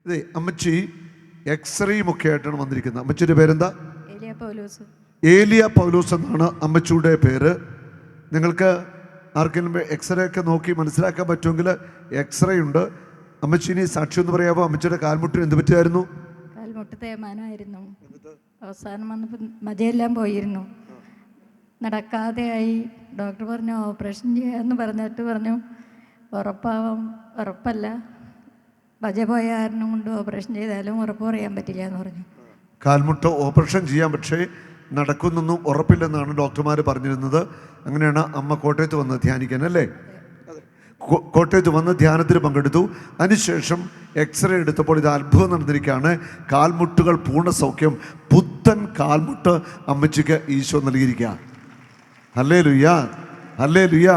ഇതേ അമ്മച്ചി എക്സ്റേയും ഒക്കെ ആയിട്ടാണ് വന്നിരിക്കുന്നത്. അമ്മച്ചിയുടെ പേരെന്താ? ഏലിയ പൗലോസ് എന്നാണ് അമ്മച്ചിയുടെ പേര്. നിങ്ങൾക്ക് ആർക്കെങ്കിലും എക്സ്റേ ഒക്കെ നോക്കി മനസ്സിലാക്കാൻ പറ്റുമെങ്കിൽ എക്സ്റേ ഉണ്ട്. അമ്മച്ചിനി സാക്ഷി എന്ന് പറയാമോ? അമ്മച്ചിയുടെ കാൽമുട്ടിന് എന്ത് പറ്റിയായിരുന്നു? കാൽമുട്ട് തേയ്മാനമായിരുന്നു. അവസാനം വന്നപ്പോൾ മതിയെല്ലാം പോയിരുന്നു, നടക്കാതെയായി. ഡോക്ടർ പറഞ്ഞു ഓപ്പറേഷൻ ചെയ്യാമെന്ന് പറഞ്ഞു ഉറപ്പല്ല, ബജ പോയ കാരണം കൊണ്ട് ഓപ്പറേഷൻ ചെയ്താലും ഉറപ്പ് പറയാൻ പറ്റില്ല എന്ന് പറഞ്ഞു. കാൽമുട്ട് ഓപ്പറേഷൻ ചെയ്യാം, പക്ഷേ നടക്കുന്നൊന്നും ഉറപ്പില്ലെന്നാണ് ഡോക്ടർമാർ പറഞ്ഞിരുന്നത്. അങ്ങനെയാണ് അമ്മ കോട്ടയത്ത് വന്ന് ധ്യാനിക്കാൻ, അല്ലേ? കോട്ടയത്ത് വന്ന് ധ്യാനത്തിൽ പങ്കെടുത്തു. അതിനുശേഷം എക്സ്റേ എടുത്തപ്പോൾ ഇത് അത്ഭുതം നടന്നിരിക്കുകയാണ്. കാൽമുട്ടുകൾ പൂർണ്ണ സൗഖ്യം, പുത്തൻ കാൽമുട്ട് അമ്മച്ചിക്ക് ഈശോ നൽകിയിരിക്കുക. Hallelujah, hallelujah.